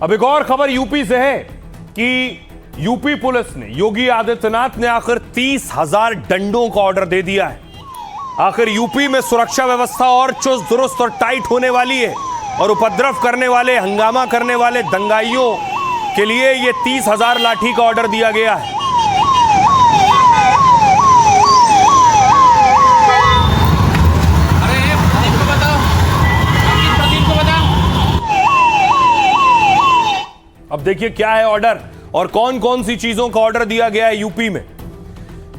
अब एक और खबर यूपी से है कि यूपी पुलिस ने, योगी आदित्यनाथ ने आखिर 30,000 डंडों का ऑर्डर दे दिया है। आखिर यूपी में सुरक्षा व्यवस्था और चुस्त दुरुस्त और टाइट होने वाली है और उपद्रव करने वाले, हंगामा करने वाले दंगाइयों के लिए यह 30,000 लाठी का ऑर्डर दिया गया है। अब देखिए क्या है ऑर्डर और कौन कौन सी चीजों का ऑर्डर दिया गया है यूपी में।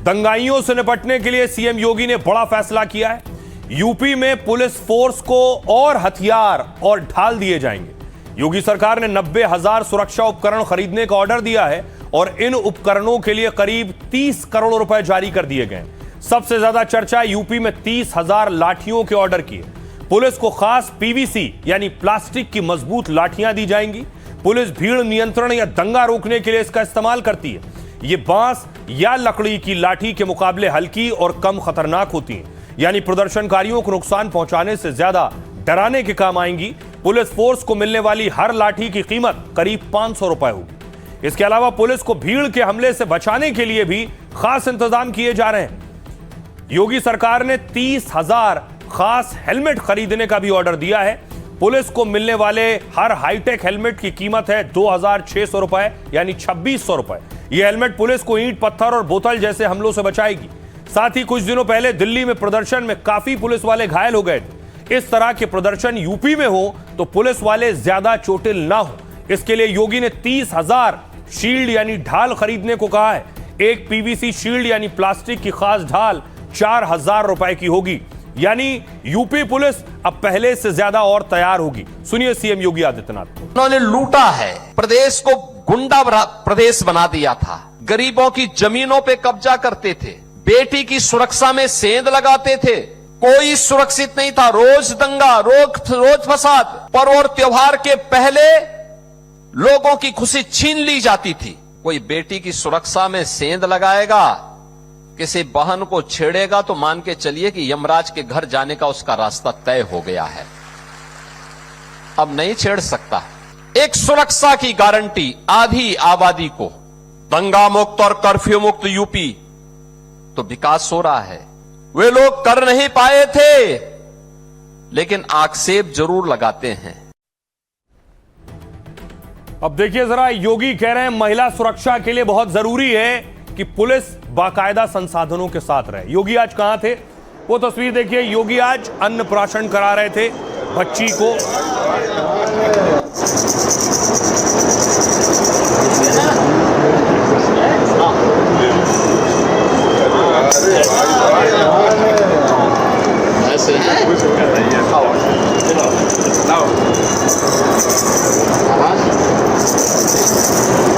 दंगाइयों से निपटने के लिए सीएम योगी ने बड़ा फैसला किया है। यूपी में पुलिस फोर्स को और हथियार और ढाल दिए जाएंगे। योगी सरकार ने 90,000 सुरक्षा उपकरण खरीदने का ऑर्डर दिया है और इन उपकरणों के लिए करीब 30 करोड़ रुपए जारी कर दिए गए। सबसे ज्यादा चर्चा यूपी में 30,000 लाठियों के ऑर्डर की है। पुलिस को खास पीवीसी यानी प्लास्टिक की मजबूत लाठियां दी जाएंगी। पुलिस भीड़ नियंत्रण या दंगा रोकने के लिए इसका इस्तेमाल करती है। ये बांस या लकड़ी की लाठी के मुकाबले हल्की और कम खतरनाक होती हैं, यानी प्रदर्शनकारियों को नुकसान पहुंचाने से ज्यादा डराने के काम आएंगी। पुलिस फोर्स को मिलने वाली हर लाठी की कीमत करीब 500 रुपए होगी। इसके अलावा पुलिस को भीड़ के हमले से बचाने के लिए भी खास इंतजाम किए जा रहे हैं। योगी सरकार ने 30,000 खास हेलमेट खरीदने का भी ऑर्डर दिया है। पुलिस को मिलने वाले हर हाईटेक हेलमेट की कीमत है 2,600 रुपए, यानी 2,600 रुपए। यह हेलमेट पुलिस को ईंट, पत्थर और बोतल जैसे हमलों से बचाएगी। साथ ही कुछ दिनों पहले दिल्ली में प्रदर्शन में काफी पुलिस वाले घायल हो गए थे। इस तरह के प्रदर्शन यूपी में हो तो पुलिस वाले ज्यादा चोटिल ना हो, इसके लिए योगी ने 30,000 शील्ड यानी ढाल खरीदने को कहा है। एक पीवीसी शील्ड यानी प्लास्टिक की खास ढाल 4,000 रुपए की होगी, यानी यूपी पुलिस अब पहले से ज्यादा और तैयार होगी। सुनिए सीएम योगी आदित्यनाथ को। उन्होंने लूटा है, प्रदेश को गुंडा प्रदेश बना दिया था, गरीबों की जमीनों पे कब्जा करते थे, बेटी की सुरक्षा में सेंध लगाते थे, कोई सुरक्षित नहीं था। रोज दंगा, रोज फसाद, पर्व और त्योहार के पहले लोगों की खुशी छीन ली जाती थी। कोई बेटी की सुरक्षा में सेंध लगाएगा, किसी बहन को छेड़ेगा तो मान के चलिए कि यमराज के घर जाने का उसका रास्ता तय हो गया है। अब नहीं छेड़ सकता। एक सुरक्षा की गारंटी आधी आबादी को, दंगा मुक्त और कर्फ्यू मुक्त यूपी, तो विकास हो रहा है। वे लोग कर नहीं पाए थे, लेकिन आक्षेप जरूर लगाते हैं। अब देखिए जरा, योगी कह रहे हैं महिला सुरक्षा के लिए बहुत जरूरी है कि पुलिस बाकायदा संसाधनों के साथ रहे। योगी आज कहां थे वो तस्वीर देखिए। योगी आज अन्नप्राशन करा रहे थे बच्ची को।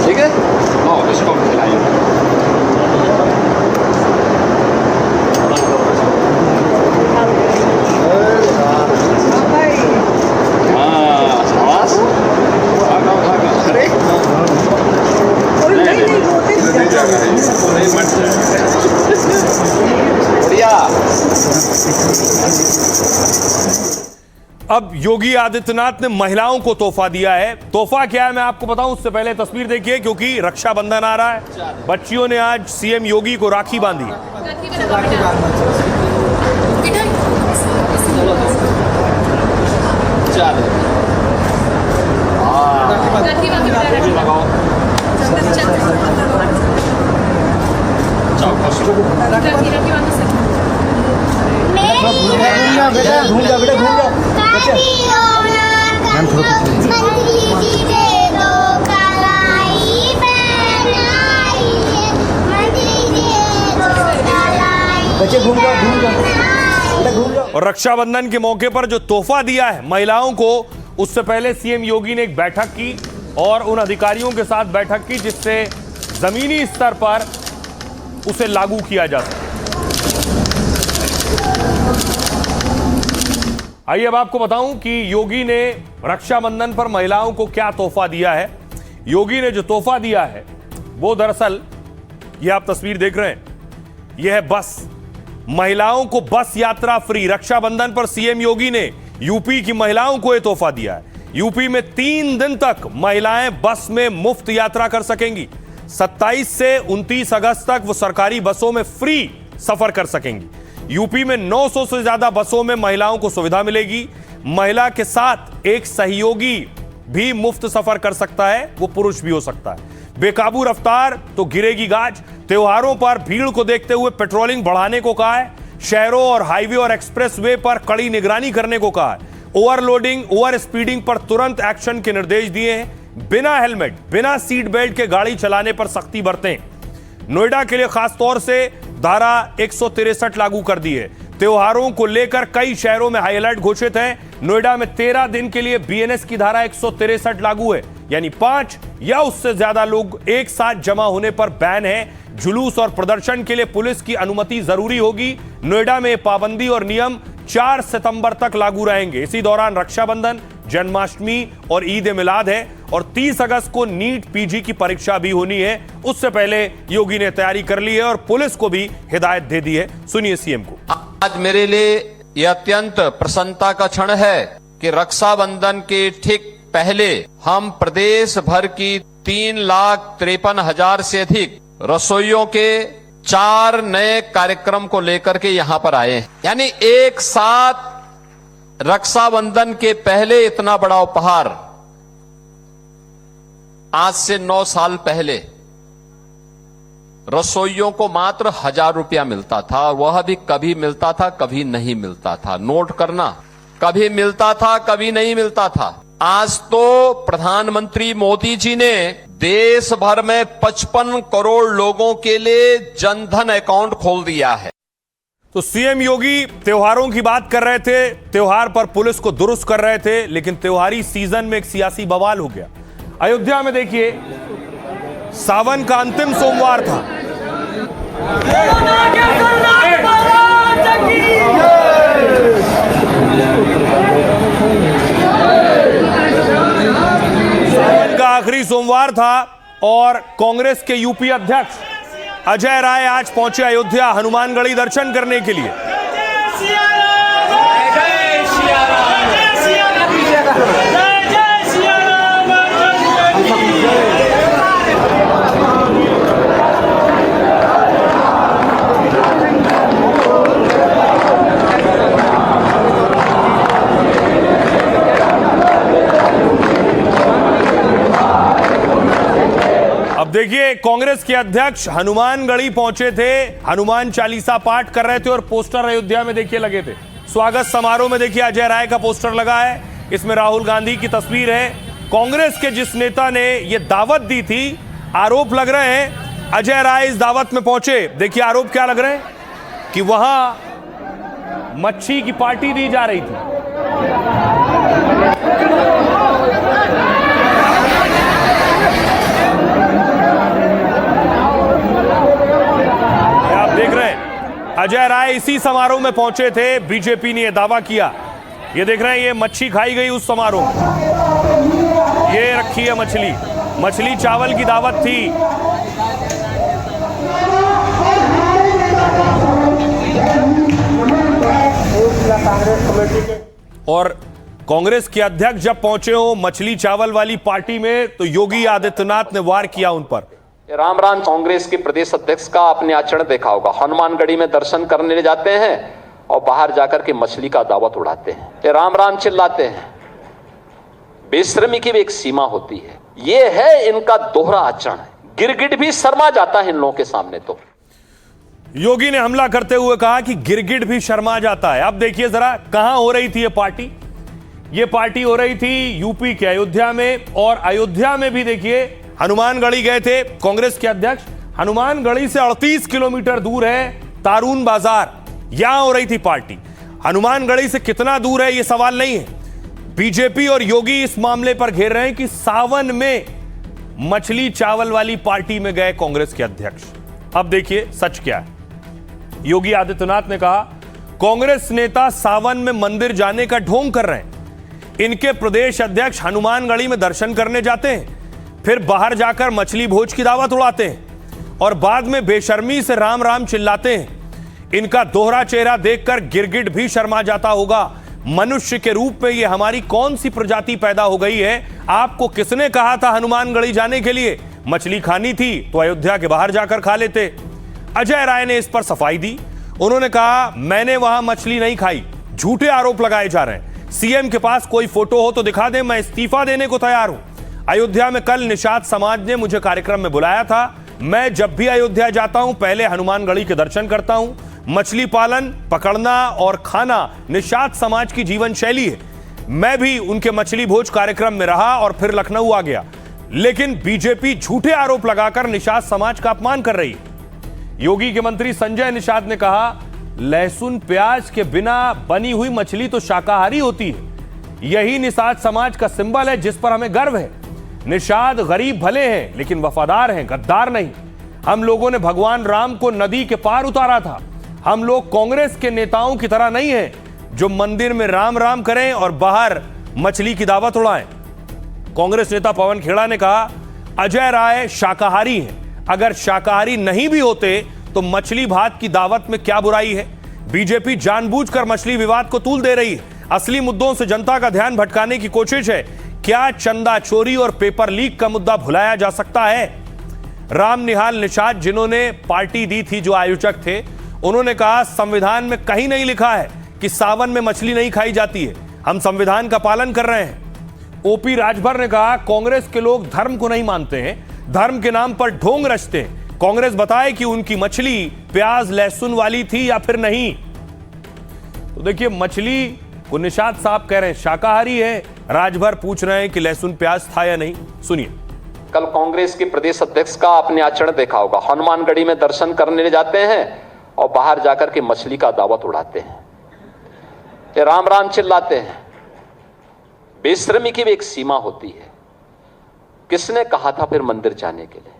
ठीक है, इसको खिलाइए। अब योगी आदित्यनाथ ने महिलाओं को तोहफा दिया है। तोहफा क्या है मैं आपको बताऊं, उससे पहले तस्वीर देखिए, क्योंकि रक्षाबंधन आ रहा है। बच्चियों ने आज सीएम योगी को राखी बांधी। और रक्षाबंधन के मौके पर जो तोहफा दिया है महिलाओं को, उससे पहले सीएम योगी ने एक बैठक की और उन अधिकारियों के साथ बैठक की जिससे जमीनी स्तर पर उसे लागू किया जा सके। आइए अब आपको बताऊं कि योगी ने रक्षाबंधन पर महिलाओं को क्या तोहफा दिया है। योगी ने जो तोहफा दिया है वो दरअसल, ये आप तस्वीर देख रहे हैं, यह है बस। महिलाओं को बस यात्रा फ्री। रक्षाबंधन पर सीएम योगी ने यूपी की महिलाओं को यह तोहफा दिया है। यूपी में 3 दिन तक महिलाएं बस में मुफ्त यात्रा कर सकेंगी। 27 से 29 अगस्त तक वो सरकारी बसों में फ्री सफर कर सकेंगी। यूपी में 900 से ज्यादा बसों में महिलाओं को सुविधा मिलेगी। महिला के साथ एक सहयोगी भी मुफ्त सफर कर सकता है, वो पुरुष भी हो सकता है। बेकाबू रफ्तार तो गिरेगी गाज। त्योहारों पर भीड़ को देखते हुए पेट्रोलिंग बढ़ाने को कहा है। शहरों और हाईवे और एक्सप्रेसवे पर कड़ी निगरानी करने को कहा है। ओवरलोडिंग, ओवर स्पीडिंग पर तुरंत एक्शन के निर्देश दिए हैं। बिना हेलमेट, बिना सीट बेल्ट के गाड़ी चलाने पर सख्ती बरतें। नोएडा के लिए खासतौर से धारा 163 लागू कर दी है। त्योहारों को लेकर कई शहरों में हाई अलर्ट घोषित है। नोएडा में 13 दिन के लिए बीएनएस की धारा 163 लागू है, यानी 5 या उससे ज्यादा लोग एक साथ जमा होने पर बैन है। जुलूस और प्रदर्शन के लिए पुलिस की अनुमति जरूरी होगी। नोएडा में पाबंदी और नियम 4 सितंबर तक लागू रहेंगे। इसी दौरान रक्षाबंधन, जन्माष्टमी और ईद ए मिलाद है और 30 अगस्त को नीट पीजी की परीक्षा भी होनी है। उससे पहले योगी ने तैयारी कर ली है और पुलिस को भी हिदायत दे दी है। सुनिए सीएम को। आज मेरे लिए यह अत्यंत प्रसन्नता का क्षण है कि रक्षाबंधन के ठीक पहले हम प्रदेश भर की 3,53,000 से अधिक रसोइयों के 4 नए कार्यक्रम को लेकर के यहां पर आए हैं। यानी एक साथ रक्षाबंधन के पहले इतना बड़ा उपहार आज से 9 साल पहले रसोइयों को मात्र 1,000 रुपया मिलता था और वह भी कभी मिलता था, कभी नहीं मिलता था। नोट करना, कभी मिलता था, कभी नहीं मिलता था। आज तो प्रधानमंत्री मोदी जी ने देश भर में 55 करोड़ लोगों के लिए जनधन अकाउंट खोल दिया है। तो सीएम योगी त्योहारों की बात कर रहे थे, त्योहार पर पुलिस को दुरुस्त कर रहे थे, लेकिन त्योहारी सीजन में एक सियासी बवाल हो गया। अयोध्या में देखिए, सावन का अंतिम सोमवार था। सावन का आखिरी सोमवार था और कांग्रेस के यूपी अध्यक्ष अजय राय आज पहुंचे अयोध्या हनुमानगढ़ी दर्शन करने के लिए। अब देखिए, कांग्रेस के अध्यक्ष हनुमानगढ़ी पहुंचे थे, हनुमान चालीसा पाठ कर रहे थे और पोस्टर अयोध्या में देखिए लगे थे। स्वागत समारोह में देखिए अजय राय का पोस्टर लगा है, इसमें राहुल गांधी की तस्वीर है। कांग्रेस के जिस नेता ने यह दावत दी थी, आरोप लग रहे हैं अजय राय इस दावत में पहुंचे। देखिए आरोप क्या लग रहे हैं कि वहां मच्छी की पार्टी दी जा रही थी। अजय राय इसी समारोह में पहुंचे थे, बीजेपी ने यह दावा किया। ये देख रहे हैं, ये मच्छी खाई गई उस समारोह में। ये रखी है मछली, मछली चावल की दावत थी। और कांग्रेस के अध्यक्ष जब पहुंचे हो मछली चावल वाली पार्टी में, तो योगी आदित्यनाथ ने वार किया उन पर। राम राम। कांग्रेस के प्रदेश अध्यक्ष का आपने आचरण देखा होगा, हनुमानगढ़ी में दर्शन करने जाते हैं और बाहर जाकर के मछली का दावत उड़ाते हैं, राम राम चिल्लाते हैं। बेशर्मी की भी एक सीमा होती है। ये है इनका दोहरा आचरण। गिरगिट भी शर्मा जाता है इन लोगों के सामने। तो योगी ने हमला करते हुए कहा कि गिरगिट भी शर्मा जाता है। अब देखिए जरा, कहां हो रही थी ये पार्टी। ये पार्टी हो रही थी यूपी के अयोध्या में, और अयोध्या में भी देखिए हनुमानगढ़ी गए थे कांग्रेस के अध्यक्ष। हनुमानगढ़ी से 38 किलोमीटर दूर है तारून बाजार, यहां हो रही थी पार्टी। हनुमानगढ़ी से कितना दूर है यह सवाल नहीं है। बीजेपी और योगी इस मामले पर घेर रहे हैं कि सावन में मछली चावल वाली पार्टी में गए कांग्रेस के अध्यक्ष। अब देखिए सच क्या है। योगी आदित्यनाथ ने कहा, कांग्रेस नेता सावन में मंदिर जाने का ढोंग कर रहे हैं। इनके प्रदेश अध्यक्ष हनुमानगढ़ी में दर्शन करने जाते हैं, फिर बाहर जाकर मछली भोज की दावत उड़ाते हैं और बाद में बेशर्मी से राम राम चिल्लाते हैं। इनका दोहरा चेहरा देखकर गिरगिट भी शर्मा जाता होगा। मनुष्य के रूप में ये हमारी कौन सी प्रजाति पैदा हो गई है? आपको किसने कहा था हनुमानगढ़ी जाने के लिए? मछली खानी थी तो अयोध्या के बाहर जाकर खा लेते। अजय राय ने इस पर सफाई दी। उन्होंने कहा मैंने वहां मछली नहीं खाई। झूठे आरोप लगाए जा रहे हैं। सीएम के पास कोई फोटो हो तो दिखा दे, मैं इस्तीफा देने को तैयार हूं। अयोध्या में कल निषाद समाज ने मुझे कार्यक्रम में बुलाया था। मैं जब भी अयोध्या जाता हूं पहले हनुमानगढ़ी के दर्शन करता हूं। मछली पालन, पकड़ना और खाना निषाद समाज की जीवन शैली है। मैं भी उनके मछली भोज कार्यक्रम में रहा और फिर लखनऊ आ गया। लेकिन बीजेपी झूठे आरोप लगाकर निषाद समाज का अपमान कर रही है। योगी के मंत्री संजय निषाद ने कहा लहसुन प्याज के बिना बनी हुई मछली तो शाकाहारी होती है। यही निषाद समाज का सिंबल है जिस पर हमें गर्व है। निषाद गरीब भले हैं लेकिन वफादार हैं, गद्दार नहीं। हम लोगों ने भगवान राम को नदी के पार उतारा था। हम लोग कांग्रेस के नेताओं की तरह नहीं हैं जो मंदिर में राम राम करें और बाहर मछली की दावत उड़ाएं। कांग्रेस नेता पवन खेड़ा ने कहा अजय राय शाकाहारी हैं। अगर शाकाहारी नहीं भी होते तो मछली भात की दावत में क्या बुराई है? बीजेपी जानबूझकर मछली विवाद को तूल दे रही है। असली मुद्दों से जनता का ध्यान भटकाने की कोशिश है। क्या चंदा चोरी और पेपर लीक का मुद्दा भुलाया जा सकता है? राम निहाल निषाद जिन्होंने पार्टी दी थी, जो आयोजक थे, उन्होंने कहा संविधान में कहीं नहीं लिखा है कि सावन में मछली नहीं खाई जाती है। हम संविधान का पालन कर रहे हैं। ओपी राजभर ने कहा कांग्रेस के लोग धर्म को नहीं मानते हैं, धर्म के नाम पर ढोंग रचते हैं। कांग्रेस बताए कि उनकी मछली प्याज लहसुन वाली थी या फिर नहीं। तो देखिए, मछली को निषाद साहब कह रहे हैं शाकाहारी है, राजभर पूछ रहे हैं कि लहसुन प्याज था या नहीं। सुनिए। कल कांग्रेस के प्रदेश अध्यक्ष का आपने आचरण देखा होगा। हनुमानगढ़ी में दर्शन करने जाते हैं और बाहर जाकर के मछली का दावत उड़ाते हैं, ये राम राम चिल्लाते हैं। बेशर्मी की भी एक सीमा होती है। किसने कहा था फिर मंदिर जाने के लिए?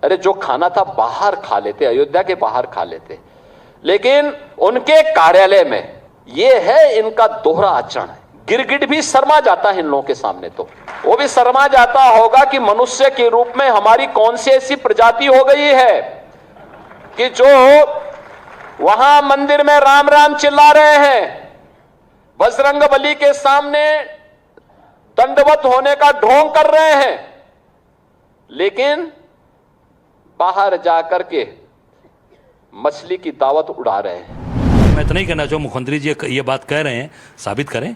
अरे जो खाना था बाहर खा लेते, अयोध्या के बाहर खा लेते। लेकिन उनके कार्यालय में ये है इनका दोहरा आचरण है। गिरगिट भी शर्मा जाता है इन लोगों के सामने। तो वो भी शर्मा जाता होगा कि मनुष्य के रूप में हमारी कौन सी ऐसी प्रजाति हो गई है कि जो वहां मंदिर में राम राम चिल्ला रहे हैं, बजरंगबली के सामने दंडवत होने का ढोंग कर रहे हैं, लेकिन बाहर जाकर के मछली की दावत उड़ा रहे हैं। मैं तो नहीं कहना चाहूँ, मुख्यमंत्री जी ये बात कह रहे हैं, साबित करें,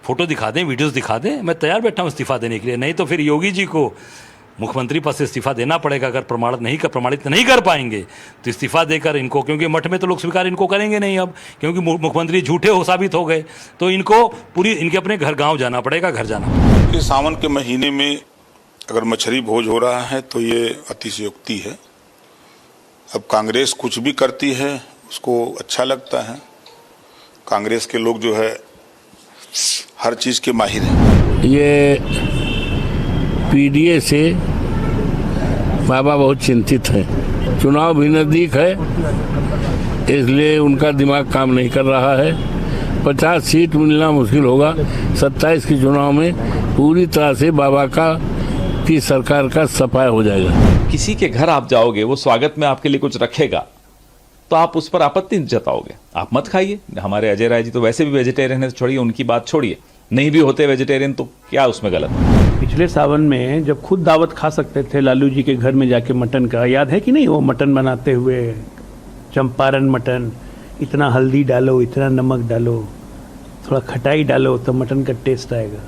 फोटो दिखा दें, वीडियोस दिखा दें। मैं तैयार बैठा हूँ इस्तीफा देने के लिए। नहीं तो फिर योगी जी को मुख्यमंत्री पद से इस्तीफा देना पड़ेगा। अगर प्रमाणित नहीं कर पाएंगे तो इस्तीफा देकर इनको, क्योंकि मठ में तो लोग स्वीकार इनको करेंगे नहीं अब, क्योंकि मुख्यमंत्री झूठे हो साबित हो गए, तो इनको पूरी इनके अपने घर गाँव जाना पड़ेगा, घर जाना। सावन के महीने में अगर मछली भोज हो रहा है तो ये अतिशयोक्ति है। अब कांग्रेस कुछ भी करती है उसको अच्छा लगता है। कांग्रेस के लोग जो है हर चीज के माहिर हैं। ये पीडीए से बाबा बहुत चिंतित हैं। चुनाव भी नजदीक है, इसलिए उनका दिमाग काम नहीं कर रहा है। 50 सीट मिलना मुश्किल होगा। 27 के चुनाव में पूरी तरह से बाबा की सरकार का सफाया हो जाएगा। किसी के घर आप जाओगे, वो स्वागत में आपके लिए कुछ रखेगा तो आप उस पर आपत्ति जताओगे, आप मत खाइए। हमारे अजय राय जी तो वैसे भी वेजिटेरियन है, छोड़िए उनकी बात, छोड़िए, नहीं भी होते वेजिटेरियन तो क्या उसमें गलत है? पिछले सावन में जब खुद दावत खा सकते थे लालू जी के घर में जाके मटन का, याद है कि नहीं? वो मटन बनाते हुए, चंपारण मटन, इतना हल्दी डालो, इतना नमक डालो, थोड़ा खटाई डालो तो मटन का टेस्ट आएगा।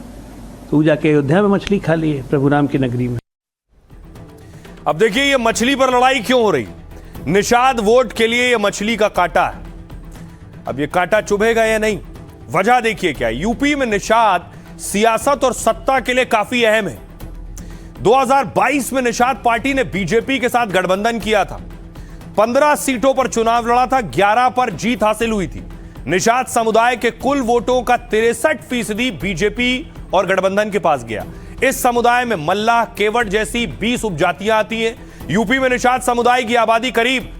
तो जाके अयोध्या में मछली खा ली है, प्रभु राम की नगरी में। अब देखिए ये मछली पर लड़ाई क्यों हो रही? निषाद वोट के लिए ये मछली का कांटा है। अब ये कांटा चुभेगा या नहीं, वजह देखिए क्या है। यूपी में निषाद सियासत और सत्ता के लिए काफी अहम है। 2022 में निषाद पार्टी ने बीजेपी के साथ गठबंधन किया था। 15 सीटों पर चुनाव लड़ा था, 11 पर जीत हासिल हुई थी। निषाद समुदाय के कुल वोटों का 63% बीजेपी और गठबंधन के पास गया। इस समुदाय में मल्लाह, केवट जैसी 20 उपजातियां आती हैं। यूपी में निषाद समुदाय की आबादी करीब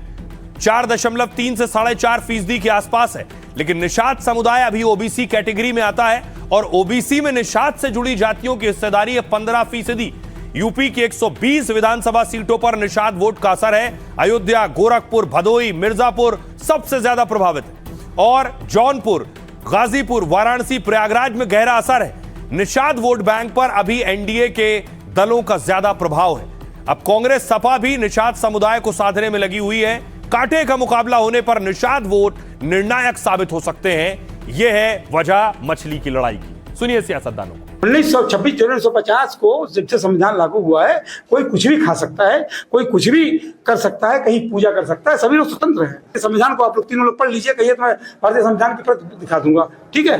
4.3 से 4.5% के आसपास है, लेकिन निषाद समुदाय अभी ओबीसी कैटेगरी में आता है और ओबीसी में निषाद से जुड़ी जातियों की हिस्सेदारी है 15%। यूपी की 120 विधानसभा सीटों पर निषाद वोट का असर है। अयोध्या, गोरखपुर, भदोही, मिर्जापुर सबसे ज्यादा प्रभावित है और जौनपुर गाजीपुर, वाराणसी, प्रयागराज में गहरा असर है। निषाद वोट बैंक पर अभी एनडीए के दलों का ज्यादा प्रभाव है। अब कांग्रेस सपा भी निषाद समुदाय को साधने में लगी हुई है। कांटे का मुकाबला होने पर निषाद वोट निर्णायक साबित हो सकते हैं। यह है वजह मछली की लड़ाई की। सुनिए सियासतदानों को। 1926 जनवरी 1950 को जब से संविधान लागू हुआ है, कोई कुछ भी खा सकता है, कोई कुछ भी कर सकता है, कहीं पूजा कर सकता है, सभी लोग स्वतंत्र हैं। संविधान को आप लोग तीनों लोग पढ़ लीजिए, कहिए तो मैं भारतीय संविधान की प्रति दिखा दूंगा, ठीक है।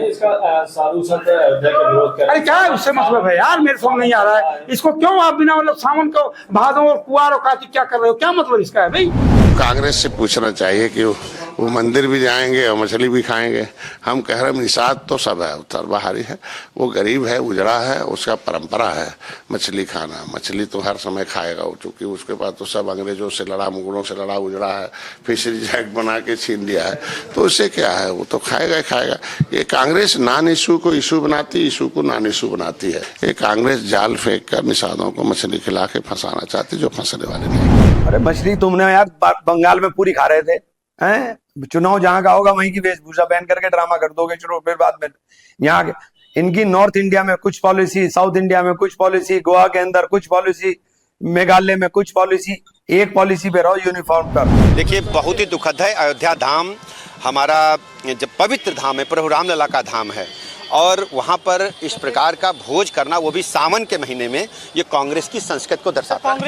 अरे क्या है उससे मतलब है यार, मेरे समझ नहीं आ रहा है इसको क्यों आप बिना मतलब सावन को भादों और कुआर और कार्तिक क्या कर रहे हो, क्या मतलब इसका है भाई। कांग्रेस से पूछना चाहिए कि वो मंदिर भी जाएंगे और मछली भी खाएंगे। हम कह रहे हैं निषाद तो सब है, उत्तर बाहरी है, वो गरीब है, उजड़ा है, उसका परंपरा है मछली खाना। मछली तो हर समय खाएगा वो, चूंकि उसके पास तो सब अंग्रेजों से लड़ा, मुगलों से लड़ा, उजड़ा है, फिशरीज एक्ट बना के छीन लिया है, तो उससे क्या है, वो तो खाएगा ही खाएगा। ये कांग्रेस नॉन इशू को इशू बनाती, इशू को नॉन इशू बनाती है। ये कांग्रेस जाल फेंक कर निषादों को मछली खिला के फंसाना चाहती, जो फंसने वाले नहीं। अरे मछली तुमने यार बंगाल में पूरी खा रहे थे, हैं? चुनाव जहां का होगा वहीं की वेशभूषा पहन करके ड्रामा कर दोगे, चलो फिर बाद में यहाँ इनकी नॉर्थ इंडिया में कुछ पॉलिसी, साउथ इंडिया में कुछ पॉलिसी, गोवा के अंदर कुछ पॉलिसी, मेघालय में कुछ पॉलिसी, एक पॉलिसी पे रहो यूनिफॉर्म कर। देखिए बहुत ही दुखद है। अयोध्या धाम हमारा जब पवित्र धाम है, प्रभु रामलला का धाम है, और वहाँ पर इस प्रकार का भोज करना, वो भी सावन के महीने में, ये कांग्रेस की संस्कृति को दर्शाता है।